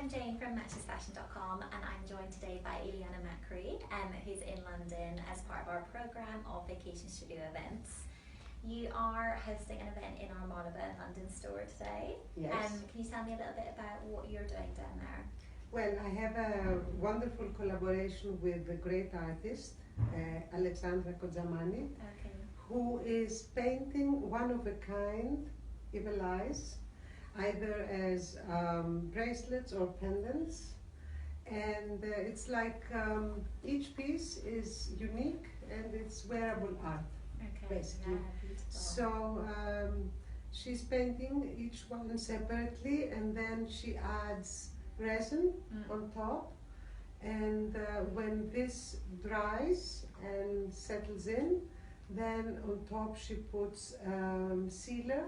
I'm Jane from matchesfashion.com, and I'm joined today by Illeana Makri, who's in London as part of our programme of Vacation Studio events. You are hosting an event in our Monoba in London store today. Yes. Can you tell me a little bit about what you're doing down there? Well, I have a wonderful collaboration with a great artist, Alexandra Kotzamani, who is painting one-of-a-kind evil eyes, either as bracelets or pendants. And it's like each piece is unique and it's wearable art, basically. Yeah, beautiful. So she's painting each one separately, and then she adds resin on top. And when this dries and settles in, then on top she puts sealer,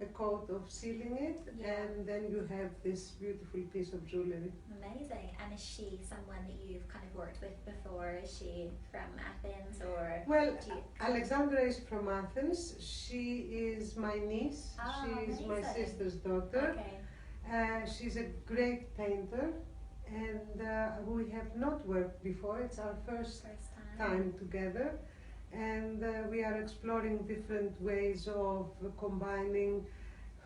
a coat of sealing it, and then you have this beautiful piece of jewellery. Amazing. And is she someone that you've kind of worked with before? Is she from Athens or? Well, Alexandra is from Athens. She is my niece. She is my sister's daughter. Okay. She's a great painter, and we have not worked before. It's our first time together. And we are exploring different ways of combining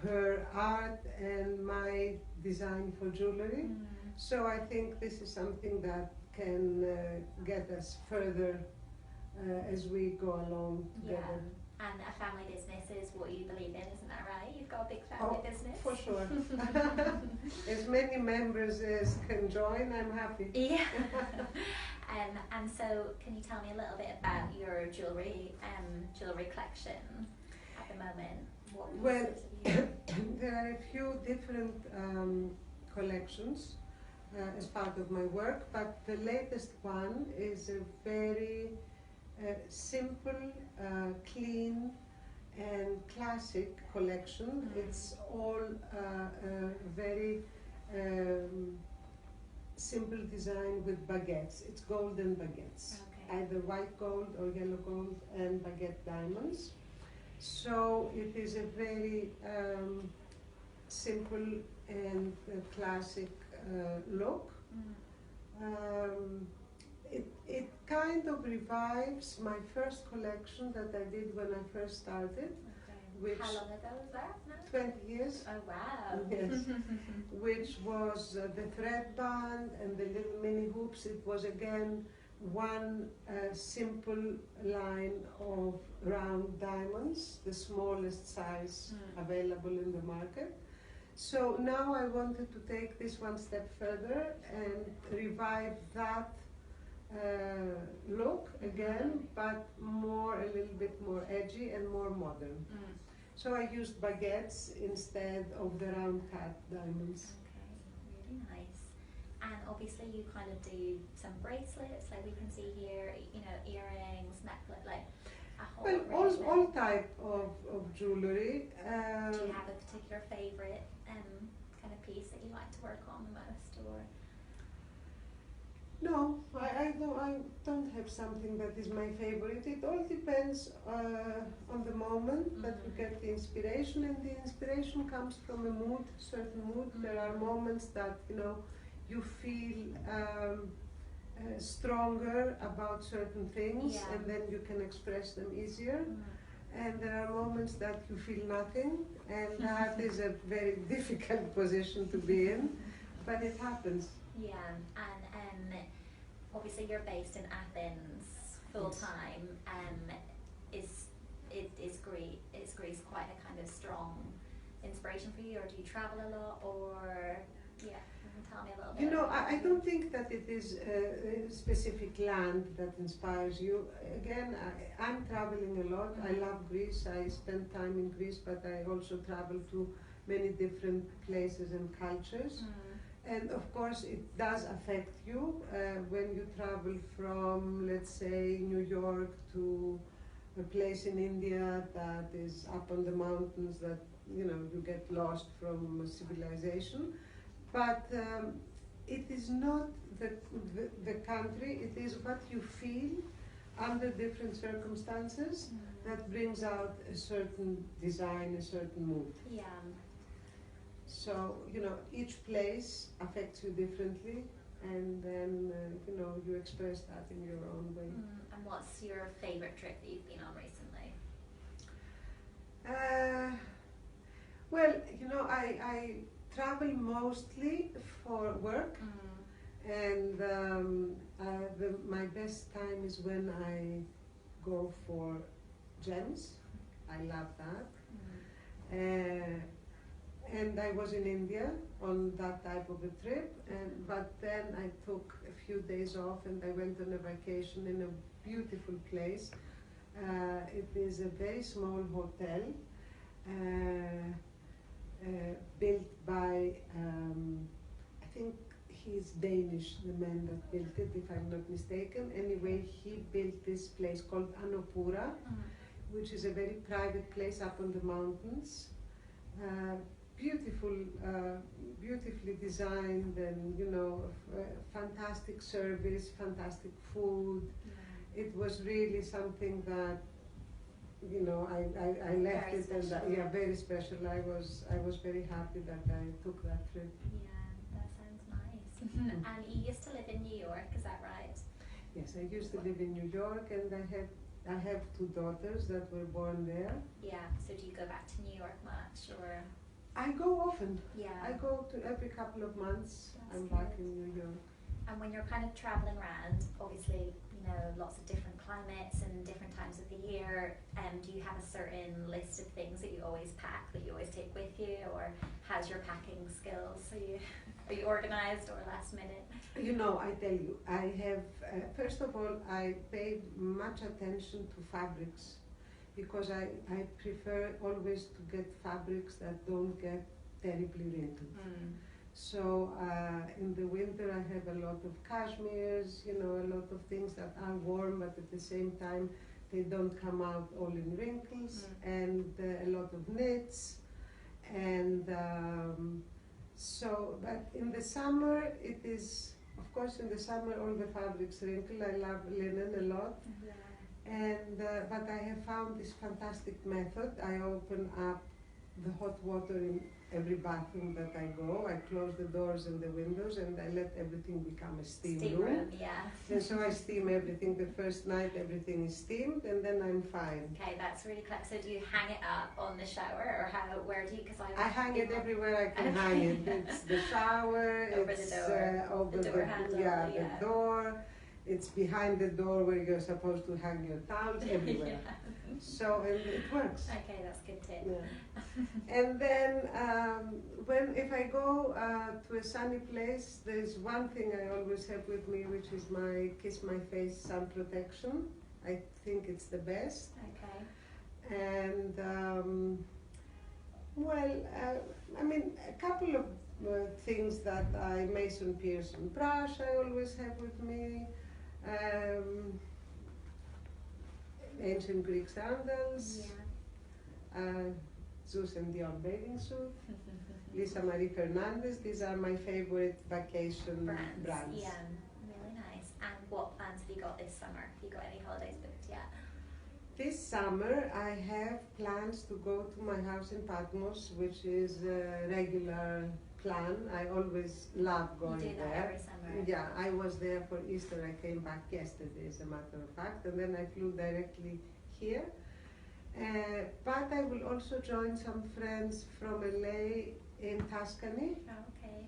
her art and my design for jewellery. So I think this is something that can get us further as we go along together. Yeah. And a family business is what you believe in, isn't that right? You've got a big family business. For sure. As many members as can join, I'm happy. Yeah. And so, can you tell me a little bit about your jewellery collection at the moment? Well, there are a few different collections as part of my work, but the latest one is a very simple, clean and classic collection. It's all very simple design with baguettes. It's golden baguettes, either white gold or yellow gold and baguette diamonds. So it is a very simple and classic look. It kind of revives my first collection that I did when I first started. Which, how long ago was that now? 20 years. Oh wow. Yes. Which was the thread band and the little mini hoops. It was again one simple line of round diamonds, the smallest size available in the market. So now I wanted to take this one step further and revive that look again, but a little bit more edgy and more modern. So I used baguettes instead of the round cut diamonds. Okay, really nice. And obviously you kind of do some bracelets, like we can see here, you know, earrings, necklace, like a whole all type of jewellery. Do you have a particular favourite kind of piece that you like to work on the most, or? No, I don't have something that is my favorite. It all depends on the moment that you get the inspiration, and the inspiration comes from a mood, certain mood. There are moments that you feel stronger about certain things, and then you can express them easier. And there are moments that you feel nothing, and that is a very difficult position to be in, but it happens. Yeah, and obviously you're based in Athens full time. Is Greece quite a kind of strong inspiration for you, or do you travel a lot, or tell me a little bit? I don't think that it is a specific land that inspires you. Again, I'm traveling a lot. I love Greece. I spend time in Greece, but I also travel to many different places and cultures. And of course, it does affect you when you travel from, let's say, New York to a place in India that is up on the mountains that, you get lost from civilization. But it is not the country, it is what you feel under different circumstances that brings out a certain design, a certain mood. Yeah. So, each place affects you differently, and then, you express that in your own way. And what's your favourite trip that you've been on recently? Well, I travel mostly for work, and my best time is when I go for gems. I love that. And I was in India on that type of a trip, but then I took a few days off and I went on a vacation in a beautiful place. It is a very small hotel built by, I think he's Danish, the man that built it, if I'm not mistaken. Anyway, he built this place called Annapura, which is a very private place up on the mountains. Beautifully designed, and fantastic service, fantastic food. It was really something that I left Very it, and special. very special. I was very happy that I took that trip. Yeah, that sounds nice. And you used to live in New York, is that right? Yes, I used to live in New York, and I have two daughters that were born there. Yeah, so do you go back to New York much, or? I go often. Yeah. I go to every couple of months. That's I'm good. back in New York. And when you're kind of traveling around, obviously, lots of different climates and different times of the year, do you have a certain list of things that you always pack, that you always take with you, or how's your packing skills? Are you organized or last minute? I tell you, I have, first of all, I paid much attention to fabrics, because I prefer always to get fabrics that don't get terribly wrinkled. So in the winter I have a lot of cashmeres, a lot of things that are warm, but at the same time they don't come out all in wrinkles, and a lot of knits. And but in the summer it is, of course in the summer all the fabrics wrinkle. I love linen a lot. And but I have found this fantastic method. I open up the hot water in every bathroom that I go. I close the doors and the windows, and I let everything become a steam room. Yeah. And so I steam everything. The first night everything is steamed, and then I'm fine. Okay, that's really clever. So do you hang it up on the shower, or where do you? Because I hang it everywhere I can hang it. It's the shower. Over it's the door. over The door handle, the door. It's behind the door where you're supposed to hang your towels, everywhere. So, and it works. Okay, that's good tip. Yeah. And then if I go to a sunny place, there's one thing I always have with me, which is my Kiss My Face sun protection. I think it's the best. Okay. And a couple of things that Mason Pearson brush I always have with me. Ancient Greek sandals, Zeus and Dior bathing suit, Lisa Marie Fernandez. These are my favorite vacation brands. Yeah, really nice. And what plans have you got this summer? Have you got any holidays booked yet? This summer I have plans to go to my house in Patmos, which is a regular plan. I always love going You do that there. every summer. Yeah, I was there for Easter. I came back yesterday, as a matter of fact, and then I flew directly here. But I will also join some friends from LA in Tuscany Oh, okay.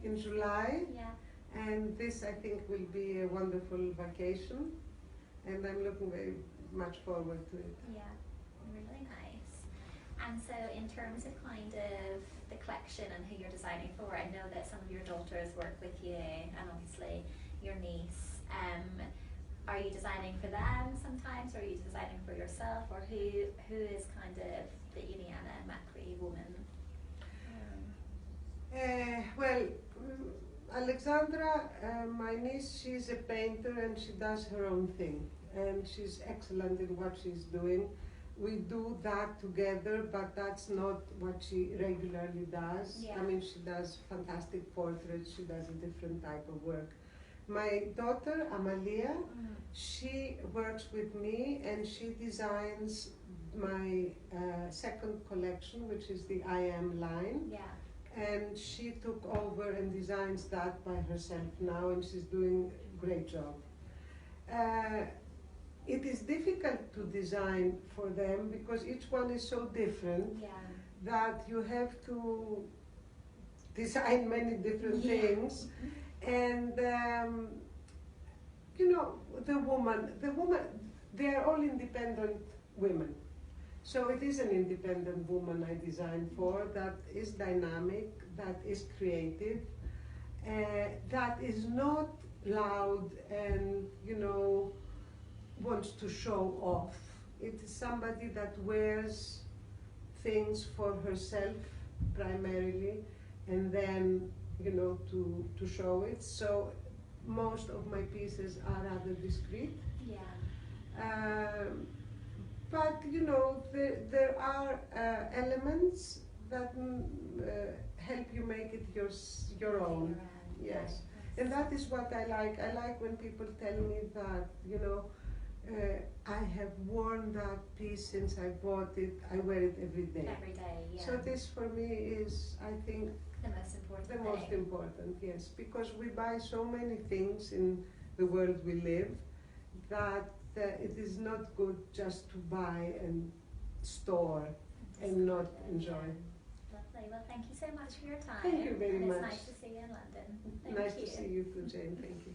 in July, Yeah. and this I think will be a wonderful vacation, and I'm looking very much forward to it. Yeah, really nice. And so in terms of kind of the collection and who you're designing for, I know that some of your daughters work with you, and obviously your niece. Are you designing for them sometimes, or are you designing for yourself, or who is kind of the Illeana Makri woman? Alexandra, my niece, she's a painter and she does her own thing, and she's excellent in what she's doing. We do that together, but that's not what she regularly does. Yeah. I mean, she does fantastic portraits, she does a different type of work. My daughter, Amalia, she works with me and she designs my second collection, which is the I Am line. Yeah. and she took over and designs that by herself now, and she's doing a great job. It is difficult to design for them because each one is so different that you have to design many different things. And you know, the woman, they are all independent women. So it is an independent woman I designed for that is dynamic, that is creative, that is not loud and, you know, wants to show off. It is somebody that wears things for herself primarily, and then, you know, to show it. So most of my pieces are rather discreet. But you know, there are elements that help you make it your own. Yes, and that is what I like. I like when people tell me that, you know, I have worn that piece since I bought it. I wear it every day. Every day, yeah. So this for me is, I think, the most important the thing. most important, yes, because we buy so many things in the world we live that it is not good just to buy and store and not enjoy. Lovely. Well, thank you so much for your time. Thank you very and much. It's nice to see you in London. Thank Nice you. to see you too, Jane. Thank you.